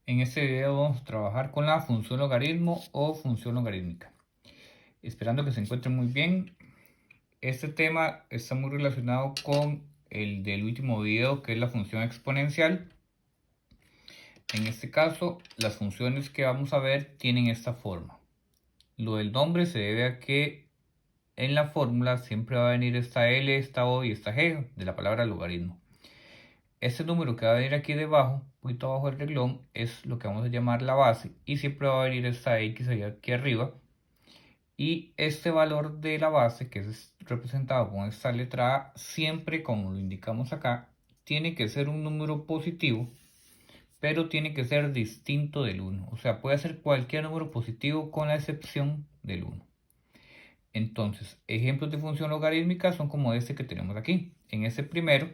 En este video vamos a trabajar con la función logaritmo o función logarítmica. Esperando que se encuentren muy bien. Este tema está muy relacionado con el del último video, que es la función exponencial. En este caso, las funciones que vamos a ver tienen esta forma. Lo del nombre se debe a que en la fórmula siempre va a venir esta L, esta O y esta G de la palabra logaritmo. Este número que va a venir aquí debajo, un poquito abajo del renglón, es lo que vamos a llamar la base, y siempre va a venir esta X aquí arriba, y este valor de la base, que es representado con esta letra A, siempre como lo indicamos acá, tiene que ser un número positivo, pero tiene que ser distinto del 1. O sea, puede ser cualquier número positivo con la excepción del 1. Entonces, ejemplos de función logarítmica son como este que tenemos aquí. En este primero,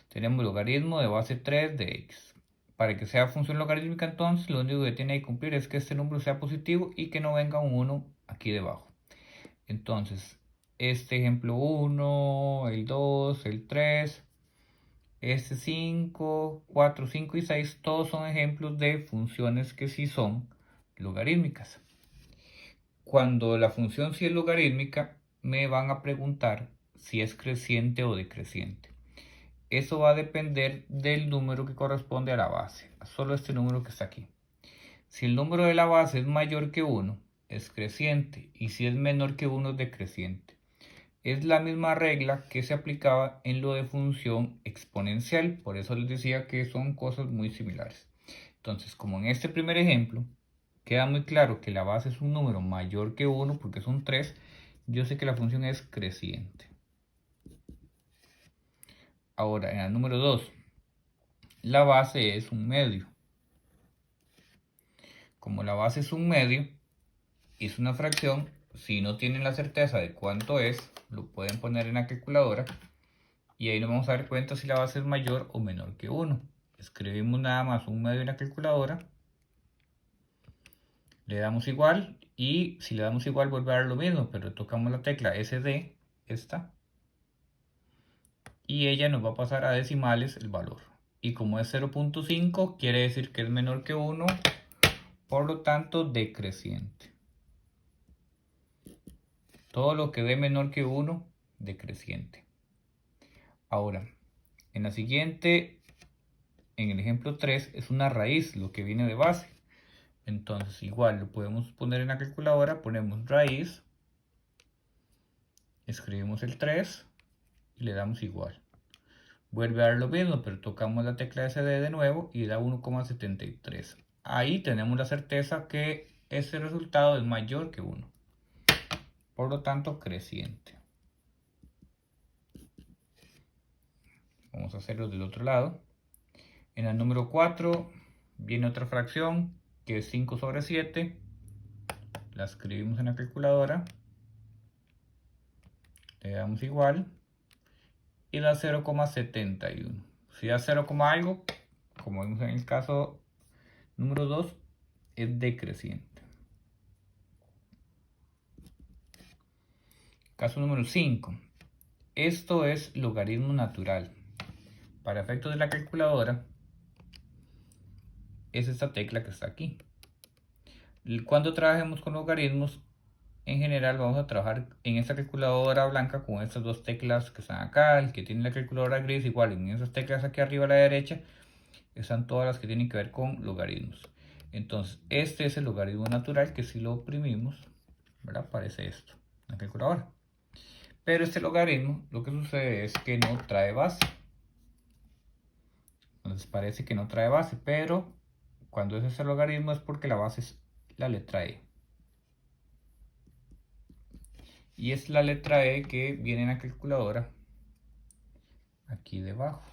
tenemos logaritmo de base 3 de x. Para que sea función logarítmica, entonces, lo único que tiene que cumplir es que este número sea positivo y que no venga un 1 aquí debajo. Entonces, este ejemplo 1, el 2, el 3, este 5, 4, 5 y 6, todos son ejemplos de funciones que sí son logarítmicas. Cuando la función sí es logarítmica, me van a preguntar si es creciente o decreciente. Eso va a depender del número que corresponde a la base, solo este número que está aquí. Si el número de la base es mayor que 1, es creciente, y si es menor que 1, es decreciente. Es la misma regla que se aplicaba en lo de función exponencial, por eso les decía que son cosas muy similares. Entonces, como en este primer ejemplo, queda muy claro que la base es un número mayor que 1, porque es un 3, yo sé que la función es creciente. Ahora, en el número 2, la base es un medio. Como la base es un medio y es una fracción, si no tienen la certeza de cuánto es, lo pueden poner en la calculadora y ahí nos vamos a dar cuenta si la base es mayor o menor que 1. Escribimos nada más un medio en la calculadora, le damos igual y si le damos igual vuelve a dar lo mismo, pero tocamos la tecla SD, esta, y ella nos va a pasar a decimales el valor. Y como es 0.5, quiere decir que es menor que 1, por lo tanto decreciente. Todo lo que dé menor que 1, decreciente. Ahora, en la siguiente, en el ejemplo 3, es una raíz, lo que viene de base. Entonces, igual lo podemos poner en la calculadora, ponemos raíz, escribimos el 3 y le damos igual. Vuelve a dar lo mismo, pero tocamos la tecla SD de nuevo y da 1,73. Ahí tenemos la certeza que ese resultado es mayor que 1. Por lo tanto, creciente. Vamos a hacerlo del otro lado. En el número 4 viene otra fracción que es 5 sobre 7. La escribimos en la calculadora. Le damos igual. Y da 0,71. Si da 0, algo, como vimos en el caso número 2, es decreciente. Caso número 5. Esto es logaritmo natural. Para efectos de la calculadora, es esta tecla que está aquí. Cuando trabajemos con logaritmos, en general vamos a trabajar en esta calculadora blanca con estas dos teclas que están acá. El que tiene la calculadora gris, igual en esas teclas aquí arriba a la derecha, están todas las que tienen que ver con logaritmos. Entonces, este es el logaritmo natural que si lo oprimimos, ¿verdad? Aparece esto en la calculadora. Pero este logaritmo, lo que sucede es que no trae base. Entonces parece que no trae base, pero cuando es ese logaritmo es porque la base es la letra E. Y es la letra E que viene en la calculadora aquí debajo.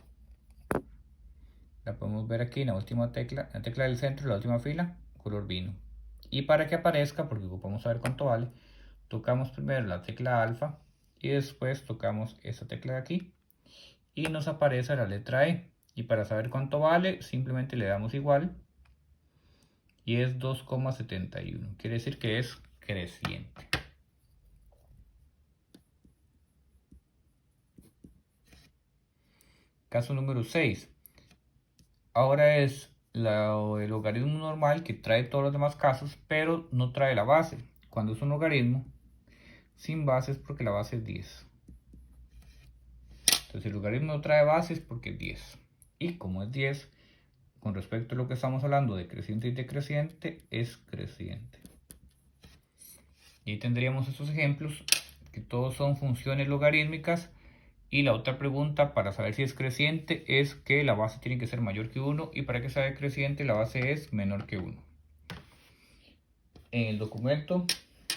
La podemos ver aquí en la última tecla, la tecla del centro, la última fila, color vino. Y para que aparezca, porque ocupamos saber cuánto vale, tocamos primero la tecla alfa y después tocamos esta tecla de aquí y nos aparece la letra E. Y para saber cuánto vale, simplemente le damos igual y es 2,71. Quiere decir que es creciente. Caso número 6. Ahora es el logaritmo normal que trae todos los demás casos, pero no trae la base. Cuando es un logaritmo sin base es porque la base es 10. Entonces el logaritmo no trae base es porque es 10. Y como es 10, con respecto a lo que estamos hablando de creciente y decreciente, es creciente. Y ahí tendríamos estos ejemplos, que todos son funciones logarítmicas. Y la otra pregunta para saber si es creciente es que la base tiene que ser mayor que 1, y para que sea decreciente la base es menor que 1. En el documento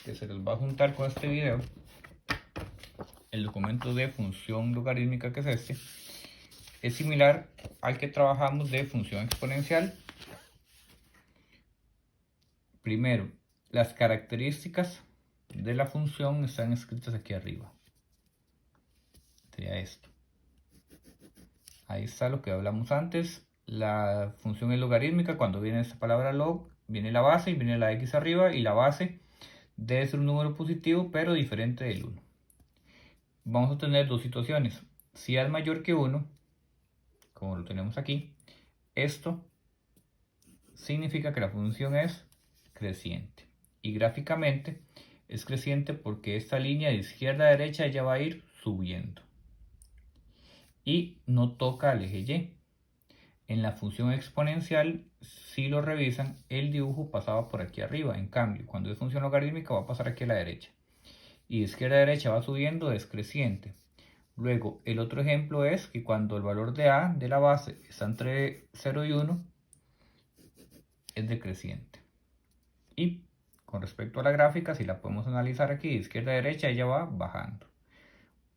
que se les va a juntar con este video, el documento de función logarítmica, que es este, es similar al que trabajamos de función exponencial. Primero, las características de la función están escritas aquí arriba. Sería esto. Ahí está lo que hablamos antes. La función es logarítmica. Cuando viene esta palabra log, viene la base y viene la x arriba, y la base debe ser un número positivo pero diferente del 1. Vamos a tener dos situaciones. Si es mayor que 1, como lo tenemos aquí, esto significa que la función es creciente. Y gráficamente es creciente porque esta línea de izquierda a derecha ya va a ir subiendo. Y no toca al eje Y. En la función exponencial, si lo revisan, el dibujo pasaba por aquí arriba. En cambio, cuando es función logarítmica va a pasar aquí a la derecha. Y de izquierda a derecha va subiendo, es creciente. Luego, el otro ejemplo es que cuando el valor de A de la base está entre 0 y 1, es decreciente. Y con respecto a la gráfica, si la podemos analizar aquí de izquierda a derecha, ella va bajando.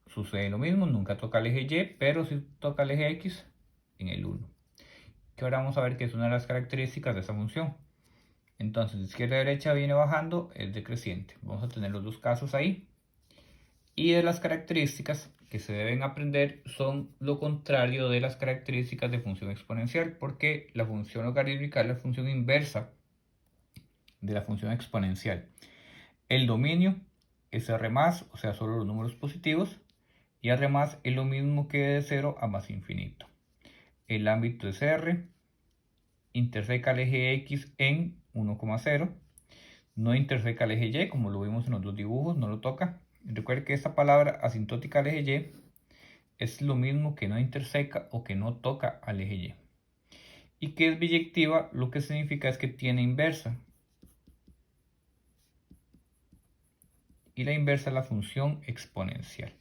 Sucede lo mismo, nunca toca el eje Y, pero sí toca el eje X en el 1. Que ahora vamos a ver que es una de las características de esta función. Entonces, de izquierda a derecha viene bajando, es decreciente. Vamos a tener los dos casos ahí. Y de las características que se deben aprender son lo contrario de las características de función exponencial, porque la función logarítmica es la función inversa de la función exponencial. El dominio es R+, o sea, solo los números positivos, y R+ es lo mismo que de 0 a más infinito. El ámbito es R, interseca el eje X en 1,0, no interseca el eje Y, como lo vimos en los dos dibujos, no lo toca. Recuerde que esta palabra asintótica al eje Y es lo mismo que no interseca o que no toca al eje Y. Y que es biyectiva, lo que significa es que tiene inversa. Y la inversa es la función exponencial.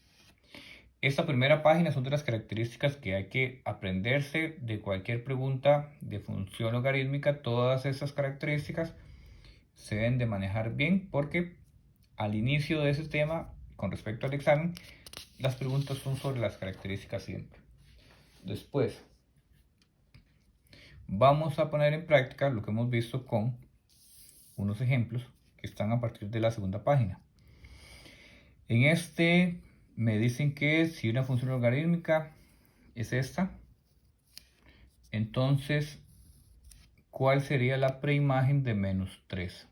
Esta primera página son de las características que hay que aprenderse de cualquier pregunta de función logarítmica. Todas estas características se deben de manejar bien, porque al inicio de ese tema, con respecto al examen, las preguntas son sobre las características siempre. Después, vamos a poner en práctica lo que hemos visto con unos ejemplos que están a partir de la segunda página. En este me dicen que si una función logarítmica es esta, entonces, ¿cuál sería la preimagen de -3?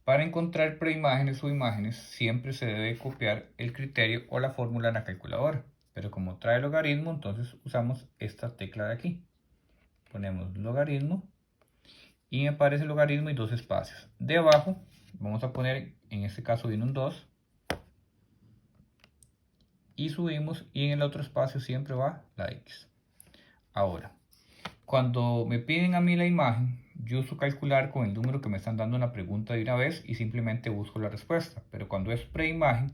Para encontrar preimágenes o imágenes siempre se debe copiar el criterio o la fórmula en la calculadora, pero como trae logaritmo, entonces usamos esta tecla de aquí. Ponemos logaritmo y me aparece el logaritmo y dos espacios. Debajo vamos a poner, en este caso viene un 2, y subimos, y en el otro espacio siempre va la x. Ahora, cuando me piden a mí la imagen, yo uso calcular con el número que me están dando en la pregunta de una vez y simplemente busco la respuesta. Pero cuando es preimagen,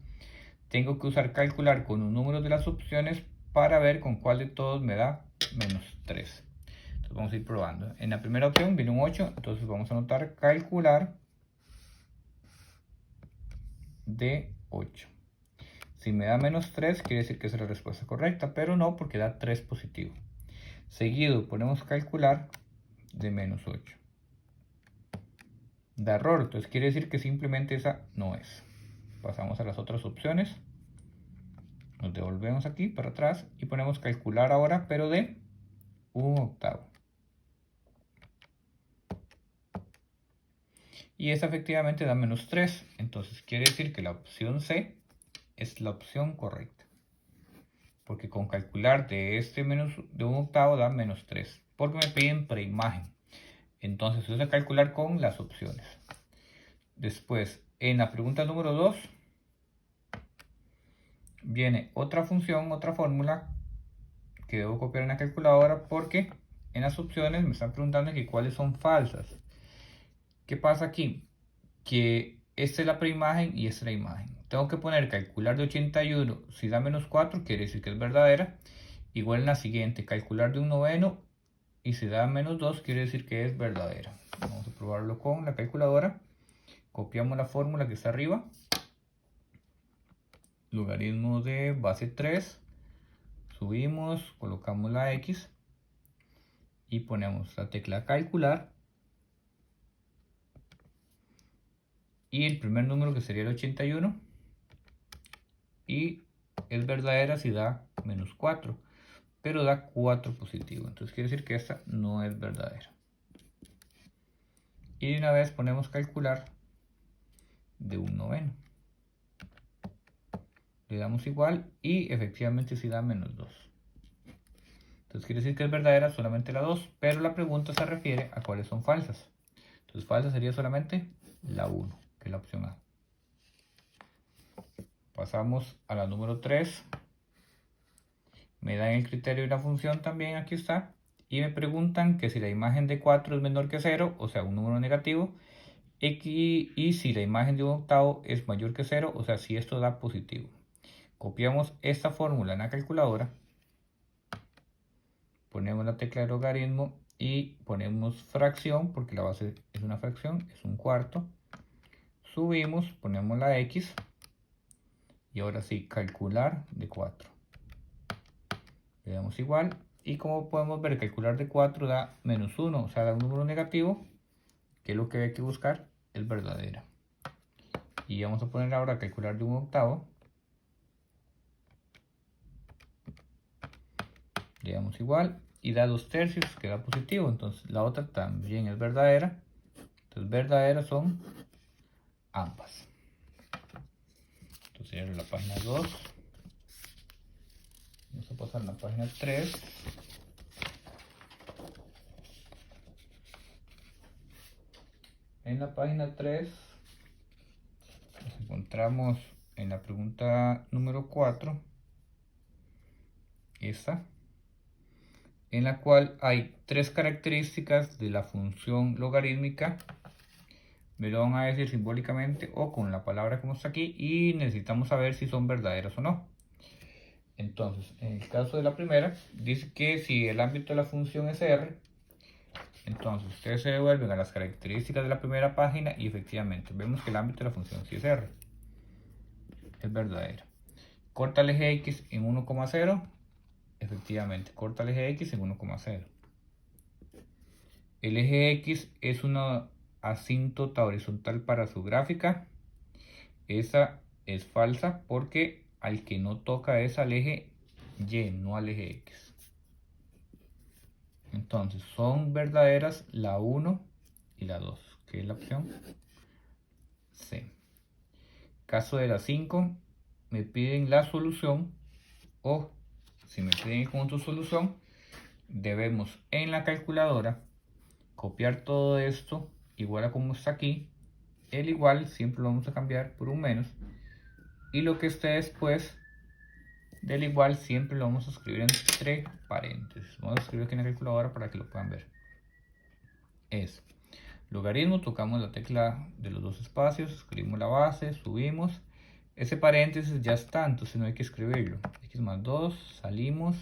tengo que usar calcular con los números de las opciones para ver con cuál de todos me da -3. Entonces vamos a ir probando. En la primera opción viene un 8, entonces vamos a anotar calcular de 8. Si me da -3, quiere decir que esa es la respuesta correcta, pero no, porque da 3 positivo. Seguido ponemos calcular de -8. Da error, entonces quiere decir que simplemente esa no es. Pasamos a las otras opciones. Nos devolvemos aquí para atrás y ponemos calcular ahora, pero de 1/8. Y esa efectivamente da -3. Entonces quiere decir que la opción C es la opción correcta. Porque con calcular de 1/8 da -3. Porque me piden preimagen. Entonces se usa calcular con las opciones. Después, en la pregunta número 2, viene otra función, otra fórmula que debo copiar en la calculadora porque en las opciones me están preguntando que cuáles son falsas. ¿Qué pasa aquí? Que esta es la preimagen y esta es la imagen. Tengo que poner calcular de 81 si da menos 4, quiere decir que es verdadera. Igual en la siguiente, calcular de un noveno y si da menos 2, quiere decir que es verdadera. Vamos a probarlo con la calculadora. Copiamos la fórmula que está arriba. Logaritmo de base 3. Subimos, colocamos la X y ponemos la tecla calcular. Y el primer número que sería el 81. Y es verdadera si da menos 4. Pero da 4 positivo. Entonces quiere decir que esta no es verdadera. Y de una vez ponemos calcular de un noveno. Le damos igual y efectivamente si da menos 2. Entonces quiere decir que es verdadera solamente la 2, pero la pregunta se refiere a cuáles son falsas. Entonces falsa sería solamente la 1, que es la opción A. Pasamos a la número 3. Me dan el criterio de la función también, aquí está. Y me preguntan que si la imagen de 4 es menor que 0, o sea un número negativo. Y si la imagen de un octavo es mayor que 0, o sea si esto da positivo. Copiamos esta fórmula en la calculadora. Ponemos la tecla de logaritmo y ponemos fracción, porque la base es una fracción, es un cuarto. Subimos, ponemos la X. Y ahora sí, calcular de 4. Le damos igual. Y como podemos ver, calcular de 4 da menos 1, o sea, da un número negativo, que es lo que hay que buscar, es verdadera. Y vamos a poner ahora calcular de un octavo. Le damos igual y da 2/3, que da positivo. Entonces la otra también es verdadera. Entonces verdaderas son ambas. Entonces cierro la página 2. Vamos a pasar a la página 3. En la página 3 nos encontramos en la pregunta número 4, esta, en la cual hay 3 características de la función logarítmica. Me lo van a decir simbólicamente o con la palabra que está aquí y necesitamos saber si son verdaderas o no. Entonces, en el caso de la primera, dice que si el ámbito de la función es R, entonces ustedes se devuelven a las características de la primera página y efectivamente vemos que el ámbito de la función sí es R. Es verdadera. Corta el eje X en 1,0. Efectivamente, corta el eje X en 1,0. El eje X es una asíntota horizontal para su gráfica. Esa es falsa porque al que no toca es al eje Y, no al eje X. Entonces son verdaderas la 1 y la 2, que es la opción C. Caso de la 5, me piden la solución, o si me piden con su solución, debemos en la calculadora copiar todo esto igual a como está aquí. El igual siempre lo vamos a cambiar por un menos, y lo que esté después del igual siempre lo vamos a escribir entre paréntesis. Vamos a escribir aquí en la calculadora para que lo puedan ver. Es logaritmo, tocamos la tecla de los dos espacios, escribimos la base, subimos. Ese paréntesis ya está, entonces no hay que escribirlo. X más 2, salimos,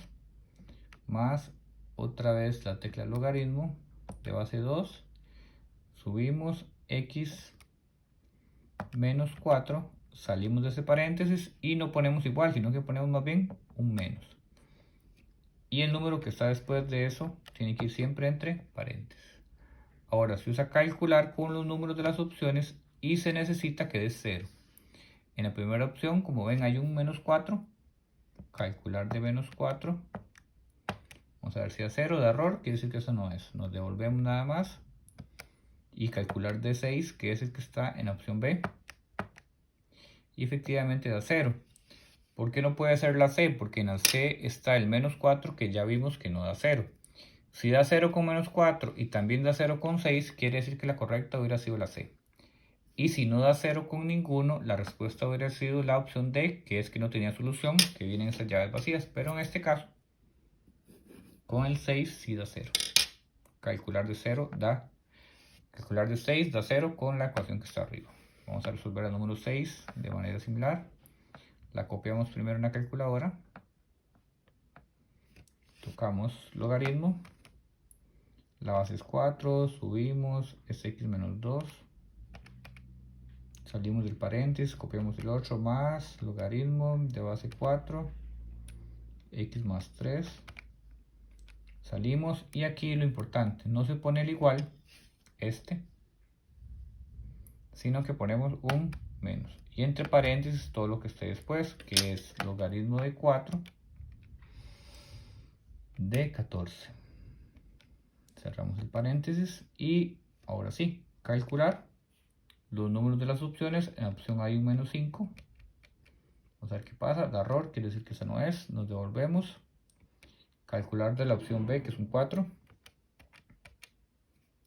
más otra vez la tecla logaritmo de base 2, subimos, X menos 4, salimos de ese paréntesis y no ponemos igual, sino que ponemos más bien un menos. Y el número que está después de eso tiene que ir siempre entre paréntesis. Ahora se usa calcular con los números de las opciones y se necesita que dé 0. En la primera opción, como ven, hay un menos 4. Calcular de menos 4. Vamos a ver si da 0, da error, quiere decir que eso no es. Nos devolvemos nada más. Y calcular de 6, que es el que está en la opción B. Y efectivamente da 0. ¿Por qué no puede ser la C? Porque en la C está el menos 4, que ya vimos que no da 0. Si da 0 con menos 4 y también da 0 con 6, quiere decir que la correcta hubiera sido la C. Y si no da 0 con ninguno, la respuesta hubiera sido la opción D, que es que no tenía solución, que vienen esas llaves vacías. Pero en este caso, con el 6 sí da 0. Calcular de 6 da 0 con la ecuación que está arriba. Vamos a resolver el número 6 de manera similar. La copiamos primero en la calculadora. Tocamos logaritmo. La base es 4, subimos, es x menos 2. Salimos del paréntesis, copiamos el otro más logaritmo de base 4, x más 3. Salimos y aquí lo importante, no se pone el igual, sino que ponemos un menos. Y entre paréntesis todo lo que esté después, que es logaritmo de 4 de 14. Cerramos el paréntesis y ahora sí, calcular los números de las opciones. En la opción hay un menos 5. Vamos a ver qué pasa. Da error, quiere decir que esa no es. Nos devolvemos. Calcular de la opción B, que es un 4.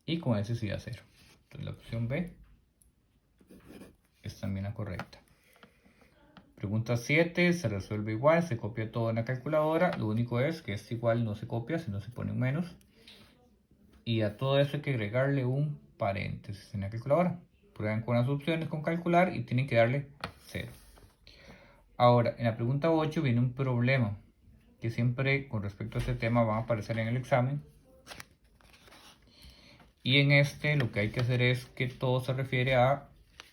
Y con ese sí da 0. Entonces la opción B es también la correcta. Pregunta 7, se resuelve igual, se copia todo en la calculadora. Lo único es que este igual no se copia, sino se pone un menos. Y a todo eso hay que agregarle un paréntesis en la calculadora. Prueban con las opciones con calcular y tienen que darle 0. Ahora, en la pregunta 8 viene un problema que siempre con respecto a este tema van a aparecer en el examen. Y en este lo que hay que hacer es que todo se refiere a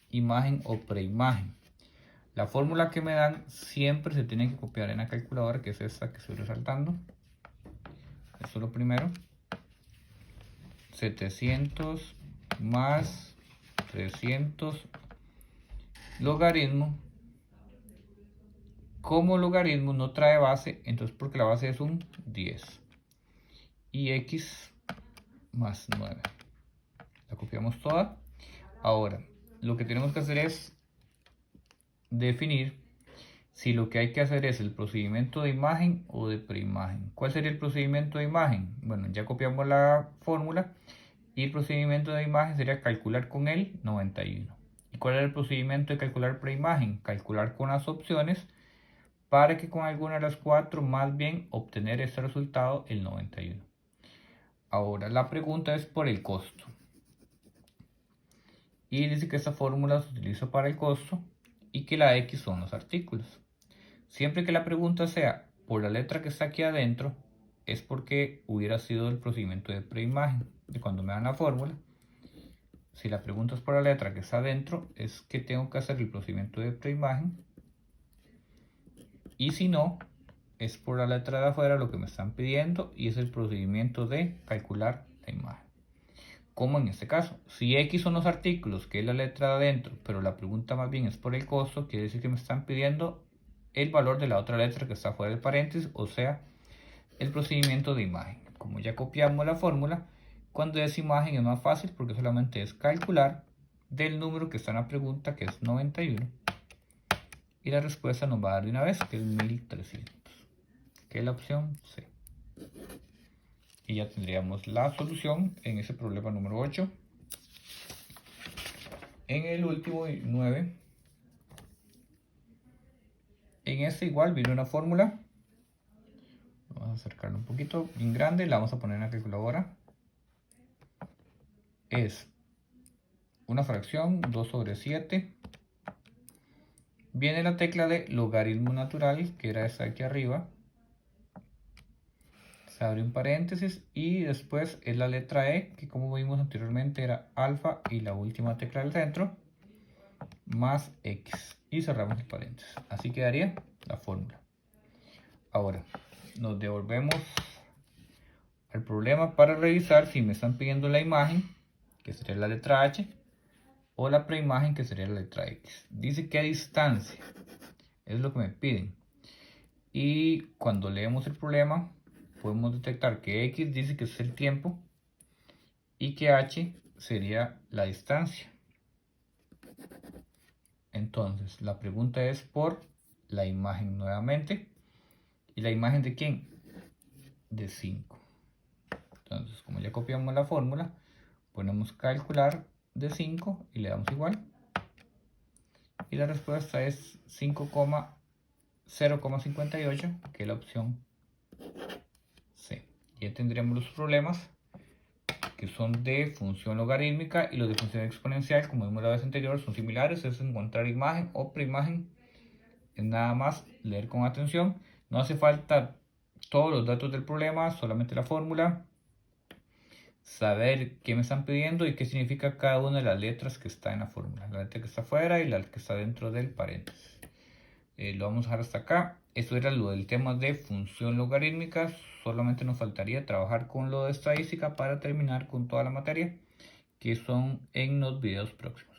imagen o preimagen. La fórmula que me dan siempre se tiene que copiar en la calculadora, que es esta que estoy resaltando. Esto es lo primero. 700 más 300 logaritmo. Como logaritmo no trae base, entonces porque la base es un 10. Y x más 9. La copiamos toda. Ahora, lo que tenemos que hacer es definir si lo que hay que hacer es el procedimiento de imagen o de preimagen. ¿Cuál sería el procedimiento de imagen? Bueno, ya copiamos la fórmula y el procedimiento de imagen sería calcular con el 91. ¿Y cuál es el procedimiento de calcular preimagen? Calcular con las opciones para que con alguna de las 4 más bien obtener este resultado, el 91. Ahora la pregunta es por el costo. Y dice que esta fórmula se utiliza para el costo y que la X son los artículos. Siempre que la pregunta sea por la letra que está aquí adentro, es porque hubiera sido el procedimiento de preimagen. Y cuando me dan la fórmula, si la pregunta es por la letra que está adentro, es que tengo que hacer el procedimiento de preimagen. Y si no, es por la letra de afuera lo que me están pidiendo y es el procedimiento de calcular la imagen. Como en este caso, si X son los artículos, que es la letra de adentro, pero la pregunta más bien es por el costo, quiere decir que me están pidiendo el valor de la otra letra que está fuera del paréntesis, o sea, el procedimiento de imagen. Como ya copiamos la fórmula, cuando es imagen es más fácil porque solamente es calcular del número que está en la pregunta, que es 91, y la respuesta nos va a dar de una vez, que es 1300, que es la opción C. Y ya tendríamos la solución en ese problema número 8. En el último 9, en este igual viene una fórmula. Vamos a acercarlo un poquito, bien grande, la vamos a poner en la calculadora. Es una fracción, 2 sobre 7. Viene la tecla de logaritmo natural, que era esta aquí arriba. Se abre un paréntesis y después es la letra E, que como vimos anteriormente era alfa y la última tecla del centro, más X. Y cerramos el paréntesis. Así quedaría la fórmula. Ahora, nos devolvemos al problema para revisar si me están pidiendo la imagen, que sería la letra H, o la preimagen, que sería la letra X. Dice que a distancia es lo que me piden. Y cuando leemos el problema, podemos detectar que X dice que es el tiempo y que H sería la distancia. Entonces, la pregunta es por la imagen nuevamente. ¿Y la imagen de quién? De 5. Entonces, como ya copiamos la fórmula, ponemos calcular de 5 y le damos igual. Y la respuesta es 5,058, que es la opción C. Ya tendremos los problemas que son de función logarítmica, y los de función exponencial, como vimos la vez anterior, son similares. Es encontrar imagen o preimagen. Es nada más leer con atención. No hace falta todos los datos del problema, solamente la fórmula, saber qué me están pidiendo y qué significa cada una de las letras que está en la fórmula, la letra que está afuera y la que está dentro del paréntesis. Lo vamos a dejar hasta acá. Esto era lo del tema de función logarítmica. Solamente nos faltaría trabajar con lo de estadística para terminar con toda la materia, que son en los videos próximos.